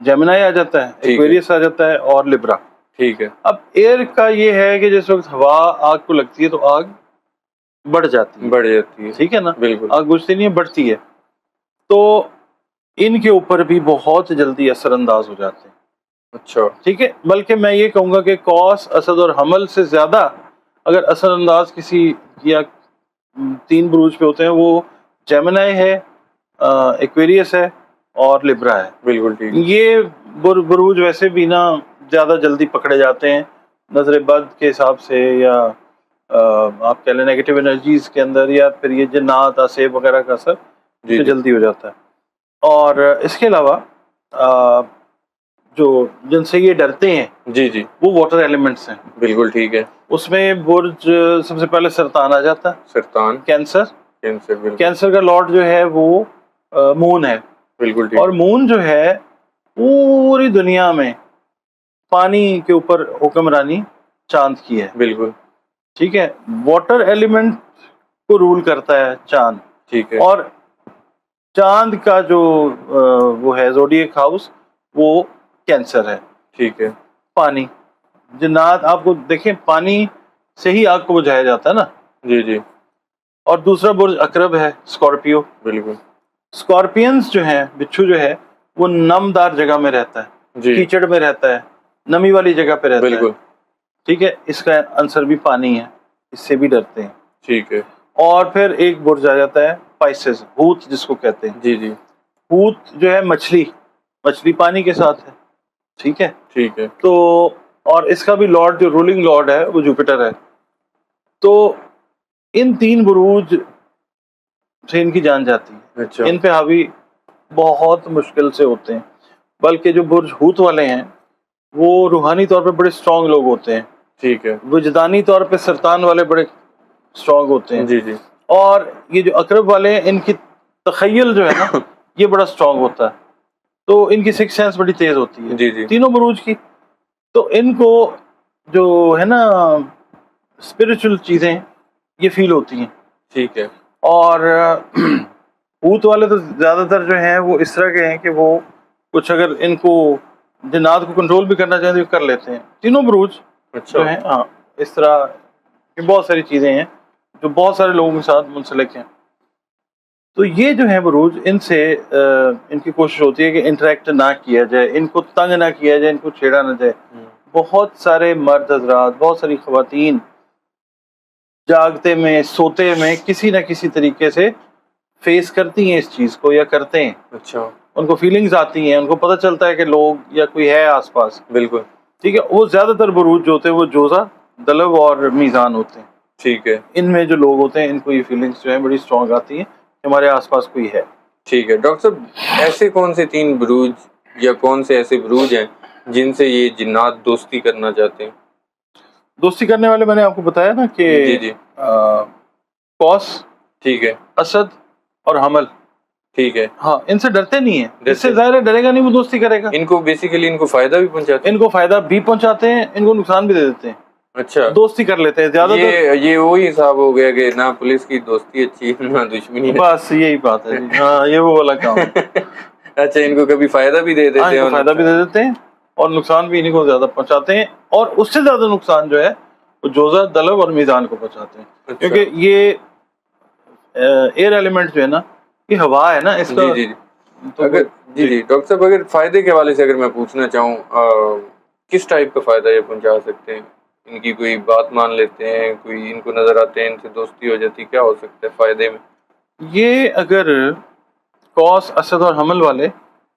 جیمنائی آ جاتا ہے, ایکویریس آ جاتا ہے, اور لبرا. ٹھیک ہے. اب ایئر کا یہ ہے کہ جس وقت ہوا آگ کو لگتی ہے تو آگ بڑھ جاتی ہے, ٹھیک ہے نا, بالکل. آگ بجھتی نہیں ہے, بڑھتی ہے. تو ان کے اوپر بھی بہت جلدی اثر انداز ہو جاتے ہیں. اچھا. ٹھیک ہے, بلکہ میں یہ کہوں گا کہ قوس, اسد اور حمل سے زیادہ اگر اثر انداز کسی یا 3 بروج پہ ہوتے ہیں, وہ جیمنائی ہے, ایکویریس ہے اور لبرا ہے. بالکل ٹھیک. یہ بروج ویسے بھی نا زیادہ جلدی پکڑے جاتے ہیں نظر بد کے حساب سے, یا آپ کہہ لیں نیگیٹو انرجیز کے اندر, یا پھر یہ جنات آسیب وغیرہ کا اثر جی جلدی ہو جاتا ہے. اور اس کے علاوہ جو جن سے یہ ڈرتے ہیں جی جی وہ واٹر ایلیمنٹس ہیں. بالکل ٹھیک ہے. اس میں برج سب سے پہلے سرطان آ جاتا ہے. سرطان, کینسر. بالکل. کینسر کا لارڈ جو ہے وہ مون ہے. بالکل ٹھیک. اور مون جو ہے پوری دنیا میں پانی کے اوپر حکمرانی چاند کی ہے. بالکل ٹھیک ہے, واٹر ایلیمنٹ کو رول کرتا ہے چاند. ٹھیک ہے. اور چاند کا جو وہ ہے زوڈیک ہاؤس, وہ کینسر ہے. ٹھیک ہے. پانی, جنات, آپ کو دیکھیں پانی سے ہی آگ کو بجھایا جاتا ہے نا. جی جی. اور دوسرا برج عقرب ہے, اسکارپیو. بالکل. اسکارپینس جو ہیں, بچھو جو ہے, وہ نمدار جگہ میں رہتا ہے, جی. کیچڑ میں رہتا ہے, نمی والی جگہ پہ رہتا ہے. بالکل. ٹھیک ہے, اس کا آنسر بھی پانی ہے, اس سے بھی ڈرتے ہیں. ٹھیک ہے. اور پھر ایک برج آ جاتا ہے پائسز, ہوت جس کو کہتے ہیں. جی جی. ہوت جو ہے مچھلی, مچھلی پانی کے ساتھ ہے. ٹھیک ہے. ٹھیک ہے. تو اور اس کا بھی لارڈ, جو رولنگ لارڈ ہے, وہ جوپیٹر ہے. تو ان 3 بروج سے ان کی جان جاتی ہے. اچھا. ان پہ حاوی بہت مشکل سے ہوتے ہیں. بلکہ جو برج ہوت والے ہیں وہ روحانی طور پہ بڑے اسٹرانگ لوگ ہوتے ہیں. ٹھیک ہے. وجدانی طور پہ سرطان والے بڑے اسٹرانگ ہوتے ہیں. جی جی. اور یہ جو عقرب والے ہیں, ان کی تخیل جو ہے نا یہ بڑا اسٹرانگ ہوتا ہے. تو ان کی 6 سینس بڑی تیز ہوتی ہے. جی جی. تینوں بروج کی. تو ان کو جو ہے نا اسپرچل چیزیں یہ فیل ہوتی ہیں. ٹھیک ہے. اور ہوت والے تو زیادہ تر جو ہیں وہ اس طرح کے ہیں کہ وہ کچھ اگر ان کو جنات کو کنٹرول بھی کرنا چاہیں تو کر لیتے ہیں. تینوں بروج اچھا. جو ہیں, ہاں, اس طرح کی بہت ساری چیزیں ہیں جو بہت سارے لوگوں کے ساتھ منسلک ہیں. تو یہ جو ہیں بروج, ان سے ان کی کوشش ہوتی ہے کہ انٹریکٹ نہ کیا جائے, ان کو تنگ نہ کیا جائے, ان کو چھیڑا نہ جائے. بہت سارے مرد حضرات, بہت ساری خواتین جاگتے میں, سوتے میں کسی نہ کسی طریقے سے فیس کرتی ہیں اس چیز کو, یا کرتے ہیں. اچھا. ان کو فیلنگز آتی ہیں, ان کو پتہ چلتا ہے کہ لوگ یا کوئی ہے آس پاس. بالکل. ٹھیک ہے. وہ زیادہ تر بروج جو ہوتے ہیں وہ جوزہ, دلو اور میزان ہوتے ہیں. ٹھیک ہے. ان میں جو لوگ ہوتے ہیں ان کو یہ فیلنگز جو ہیں بڑی اسٹرانگ آتی ہیں کہ ہمارے آس پاس کوئی ہے. ٹھیک ہے. ڈاکٹر صاحب, ایسے کون سے 3 بروج یا کون سے ایسے بروج ہیں جن سے یہ جنات دوستی کرنا چاہتے ہیں؟ دوستی کرنے والے میں نے آپ کو بتایا نا کہ جی جی. قوس, ٹھیک ہے. اسد اور حمل. ٹھیک ہے. ہاں, ان سے ڈرتے نہیں ہیں. اس سے ظاہر ہے ڈرے گا نہیں, وہ دوستی کرے گا. ان کو بیسیکلی ان کو فائدہ بھی پہنچاتے ہیں. ان کو فائدہ بھی پہنچاتے ہیں, ان کو نقصان بھی دے دیتے ہیں. اچھا. دوستی کر لیتے ہیں زیادہ تر. یہ وہی حساب ہو گیا کہ نہ پولیس کی دوستی اچھی ہے نہ دشمنی ہے. بس یہی بات ہے جی. ہاں, یہ وہ والا کام ہے. اچھا, ان کو کبھی فائدہ بھی دے دیتے ہیں, فائدہ بھی دے دیتے ہیں اور نقصان بھی انہیں کو زیادہ پہنچاتے ہیں. اور اس سے زیادہ نقصان جو ہے وہ جوزہ, دلو اور میزان کو پہنچاتے ہیں. کیونکہ یہ ایئر ایلیمنٹ جو ہے نا, یہ ہوا ہے نا, اس کا. جی جی. اگر جی جی ڈاکٹر صاحب, اگر فائدے کے حوالے سے اگر میں پوچھنا چاہوں, کس ٹائپ کا فائدہ یہ پہنچا سکتے ہیں؟ ان کی کوئی بات مان لیتے ہیں, کوئی ان کو نظر آتے ہیں, ان سے دوستی ہو جاتی, کیا ہو سکتا ہے فائدے میں؟ یہ اگر قوس, اسد اور حمل والے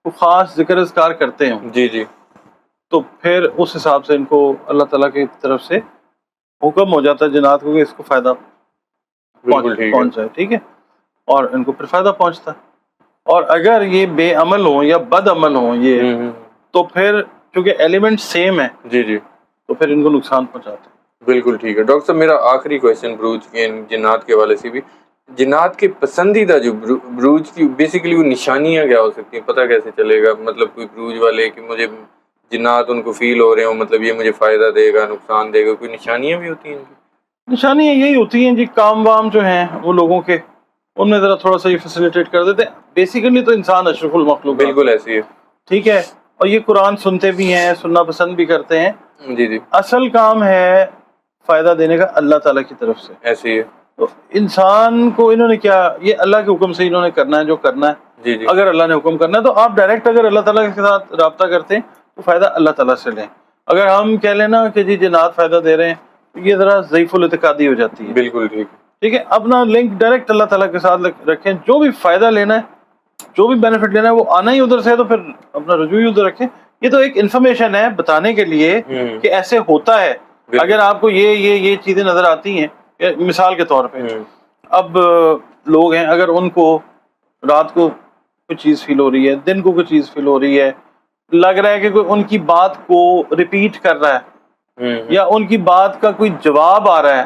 کو خاص ذکر اذکار کرتے ہیں جی جی, تو پھر اس حساب سے ان کو اللہ تعالیٰ کی طرف سے حکم ہو جاتا ہے جنات کو کہ اس کو فائدہ پہنچ جائے. ٹھیک ہے. اور ان کو پھر فائدہ پہنچتا ہے. اور اگر یہ بے عمل ہوں یا بد عمل ہوں یہ, تو پھر چونکہ ایلیمنٹ سیم ہے, جی جی, تو پھر ان کو نقصان پہنچاتے ہیں. بالکل ٹھیک ہے. ڈاکٹر صاحب, میرا آخری کویشچن بروج کے جنات کے حوالے سے بھی, جنات کے پسندیدہ جو بروج کی بیسیکلی وہ نشانیاں کیا ہو سکتی ہیں, پتہ کیسے چلے گا؟ مطلب کوئی بروج والے کہ مجھے جنات ان کو فیل ہو رہے ہوں, مطلب یہ مجھے فائدہ دے گا, نقصان دے گا, کوئی نشانیاں بھی ہوتی ہیں ان کی؟ نشانیاں یہی ہوتی ہیں جی, کام وام جو ہیں وہ لوگوں کے ان میں ذرا تھوڑا سا یہ فیسیلیٹیٹ کر دیتے. بیسیکلی تو انسان اشرف المخلوق بالکل ایسی ہے. ٹھیک ہے, اور یہ قرآن سنتے بھی ہیں, سننا پسند بھی کرتے ہیں. جی جی اصل کام ہے فائدہ دینے کا اللہ تعالیٰ کی طرف سے. ایسی ہے. تو انسان کو انہوں نے کیا, یہ اللہ کے حکم سے انہوں نے کرنا ہے جو کرنا ہے. جی جی اگر اللہ نے حکم کرنا ہے تو آپ ڈائریکٹ اگر اللہ تعالیٰ کے ساتھ رابطہ کرتے ہیں تو فائدہ اللہ تعالیٰ سے لیں. اگر ہم کہہ لیں نا کہ جی جنات فائدہ دے رہے ہیں تو یہ ذرا ضعیف الاعتقادی ہو جاتی ہے. بالکل ٹھیک. ٹھیک ہے, اپنا لنک ڈائریکٹ اللہ تعالیٰ کے ساتھ رکھیں. جو بھی فائدہ لینا ہے, جو بھی بینیفٹ لینا ہے, وہ آنا ہی ادھر سے ہے تو پھر اپنا رجوع ہی ادھر رکھیں. یہ تو ایک انفارمیشن ہے بتانے کے لیے کہ ایسے ہوتا ہے. اگر آپ کو یہ چیزیں نظر آتی ہیں, مثال کے طور پہ اب لوگ ہیں, اگر ان کو رات کو کوئی چیز فیل ہو رہی ہے, دن کو کوئی چیز فیل ہو رہی ہے, لگ رہا ہے کہ کوئی ان کی بات کو ریپیٹ کر رہا ہے یا ان کی بات کا کوئی جواب آ رہا ہے,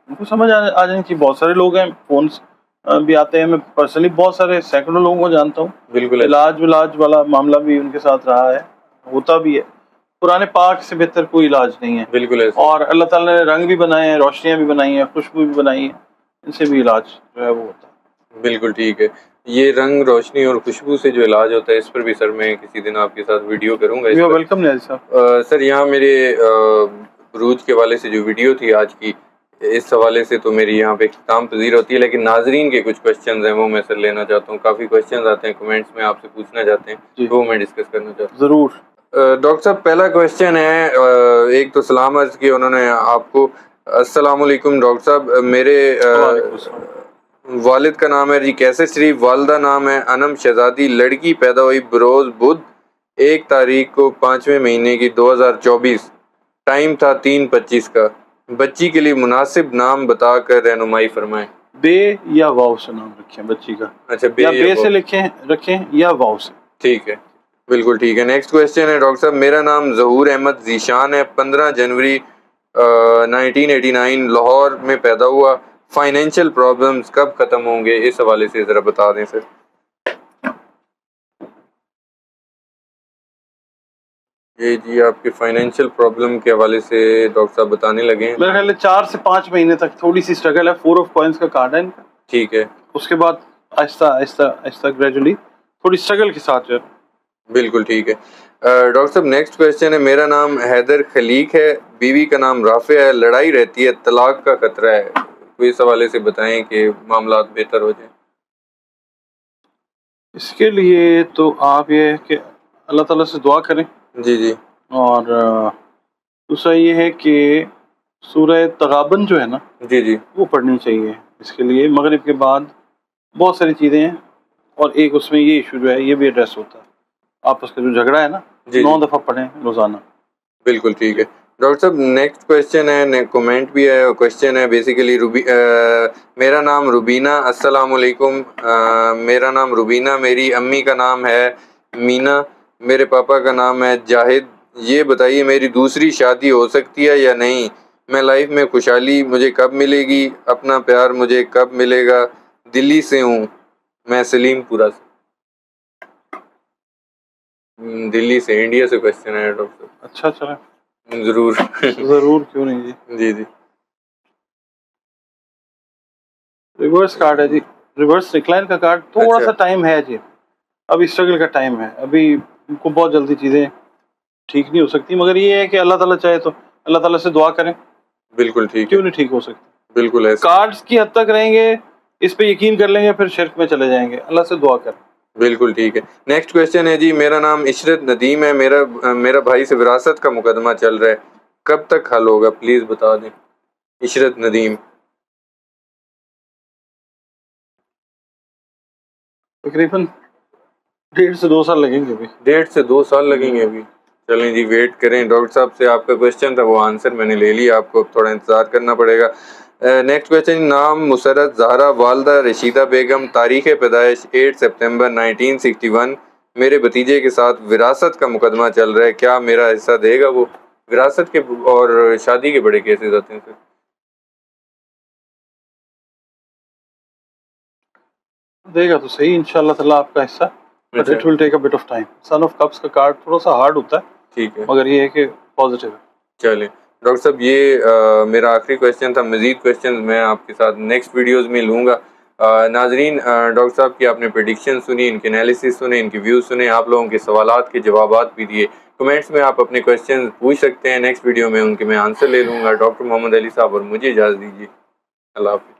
ان کو سمجھ آ جانی چاہیے. بہت سارے لوگ ہیں, فونس بھی آتے ہیں, میں پرسنلی بہت سارے سینکڑوں لوگوں کو جانتا ہوں. بالکل علاج والا معاملہ بھی ان کے ساتھ رہا ہے, ہوتا بھی ہے. قرآن پاک سے بہتر کوئی علاج نہیں ہے. بالکل. اور اللہ تعالیٰ نے رنگ بھی بنائے ہیں, روشنیاں بھی بنائی ہیں, خوشبو بھی بنائی ہیں, ان سے بھی علاج جو ہے وہ ہوتا ہے. بالکل ٹھیک ہے. یہ رنگ, روشنی اور خوشبو سے جو علاج ہوتا ہے, اس پر بھی سر میں کسی دن آپ کے ساتھ ویڈیو کروں گا. یو ویلکم نیاز صاحب. سر یہاں میرے بروج کے والے سے جو ویڈیو تھی آج کی, اس حوالے سے تو میری یہاں پہ اختتام پذیر ہوتی ہے, لیکن ناظرین کے کچھ کوشچنز ہیں وہ میں سر لینا چاہتا ہوں. کافی کوشچنز آتے ہیں کمنٹس میں, آپ سے پوچھنا چاہتے ہیں, وہ میں ڈسکس کرنا چاہتا ہوں. ضرور. ڈاکٹر صاحب پہلا کوشچن ہے, ایک تو سلام عرض کی انہوں نے آپ کو. السلام علیکم ڈاکٹر صاحب, میرے والد کا نام ہے جی کیسر شریف, والدہ نام ہے انم شہزادی, لڑکی پیدا ہوئی بروز بدھ 1 تاریخ کو 5ویں مہینے کی 2024, ٹائم تھا 3:25 کا. بچی کے لیے مناسب نام بتا کر رہنمائی فرمائیں. بے یا واو سے نام رکھیں بچی کا. اچھا, بے سے رکھیں یا واو سے. ٹھیک ہے, بالکل ٹھیک ہے. نیکسٹ کویسچن ہے ڈاکٹر صاحب, میرا نام ظہور احمد ذیشان ہے, 15 جنوری 1989 لاہور میں پیدا ہوا. فائنینشیل پرابلمز کب ختم ہوں گے, اس حوالے سے ذرا بتا دیں سر. یہ جی آپ کے فائنینشیل پرابلم کے حوالے سے ڈاکٹر صاحب بتانے لگے ہیں. میرے خیال ہے 4 سے 5 مہینے تک تھوڑی سی اسٹرگل ہے. 4 آف کوائنس کا کارڈ ہے ان کا. ٹھیک ہے. اس کے بعد آہستہ آہستہ گریجولی تھوڑی اسٹرگل کے ساتھ جو ہے. بالکل ٹھیک ہے. ڈاکٹر صاحب نیکسٹ کویسچن ہے, میرا نام حیدر خلیق ہے, بیوی کا نام رافع ہے, لڑائی رہتی ہے, طلاق کا خطرہ ہے, کوئی اس حوالے سے بتائیں کہ معاملات بہتر ہو جائیں. اس کے لیے تو آپ یہ کہ اللہ تعالیٰ سے دعا کریں. جی جی. اور دوسرا یہ ہے کہ سورہ تغابن جو ہے نا, جی جی, وہ پڑھنی چاہیے اس کے لیے. مغرب کے بعد بہت ساری چیزیں ہیں, اور ایک اس میں یہ ایشو جو ہے یہ بھی ایڈریس ہوتا ہے. آپس کا جو جھگڑا ہے نا, 9 دفعہ پڑھیں روزانہ. بالکل ٹھیک ہے. ڈاکٹر صاحب نیکسٹ کویسچن ہے, کمنٹ بھی ہے, کویسچن ہے بیسیکلی. میرا نام روبینہ, السلام علیکم, میرا نام روبینہ, میری امی کا نام ہے مینا, میرے پاپا کا نام ہے جاہد. یہ بتائیے میری دوسری شادی ہو سکتی ہے یا نہیں؟ میں لائف میں خوشحالی مجھے کب ملے گی؟ اپنا پیار مجھے کب ملے گا؟ دلی سے ہوں میں, سلیم پورہ سے. دلی سے, انڈیا سے کویسچن ہے ڈاکٹر. اچھا چلیں, ضرور ضرور, کیوں نہیں جی. جی جی. ریورس کارڈ ہے جی, ریورس ریکلائن کا کارڈ. تھوڑا سا ٹائم ہے جی, ابھی اسٹرگل کا ٹائم ہے, ابھی کو بہت جلدی چیزیں ٹھیک نہیں ہو سکتی, مگر یہ ہے کہ اللہ تعالیٰ چاہے تو اللہ تعالیٰ سے دعا کریں. بالکل ٹھیک, کیوں نہیں ٹھیک ہو سکتی. بالکل ایسا. کارڈز کی حد تک رہیں گے, اس پہ یقین کر لیں گے, پھر شرک میں چلے جائیں گے. اللہ سے دعا کریں. بالکل ٹھیک ہے. نیکسٹ کویسچن ہے جی, میرا نام عشرت ندیم ہے, میرا بھائی سے وراثت کا مقدمہ چل رہا ہے, کب تک حل ہوگا پلیز بتا دیں. عشرت ندیم. تقریباً 1.5 سے 2 سال لگیں گے ابھی. 1.5 سے 2 سال لگیں گے ابھی. چلیں جی ویٹ کریں. ڈاکٹر صاحب سے آپ کا کویسچن تھا, وہ آنسر میں نے لے لیا, آپ کو تھوڑا انتظار کرنا پڑے گا. نیکسٹ کویسچن, نام مسرت زہرا, والدہ رشیدہ بیگم, تاریخ پیدائش 8 سپتمبر 1961, میرے بھتیجے کے ساتھ وراثت کا مقدمہ چل رہا ہے, کیا میرا حصہ دے گا وہ؟ وراثت کے اور شادی کے بڑے کیسز آتے ہیں سر. دے گا تو صحیح انشاءاللہ تعالیٰ آپ کا حصہ, but it will take a bit of time. Son of Cups کا کارڈ تھوڑا سا ہارڈ ہوتا ہے, ٹھیک ہے, مگر یہ ہے کہ پازیٹیو ہے. چلیں ڈاکٹر صاحب, یہ میرا آخری کویسچن تھا. مزید کویسچن میں آپ کے ساتھ نیکسٹ ویڈیوز میں لوں گا. ناظرین ڈاکٹر صاحب کی آپ نے پریڈکشن سنی، ان کے انالیسس سنے، ان کے ویوز سنے، آپ لوگوں کے سوالات کے جوابات بھی دیے. کمنٹس میں آپ اپنے کویشچن پوچھ سکتے ہیں، نیکسٹ ویڈیو میں ان کے میں آنسر لے لوں گا. ڈاکٹر محمد علی صاحب اور مجھے اجازت دیجیے. اللہ حافظ.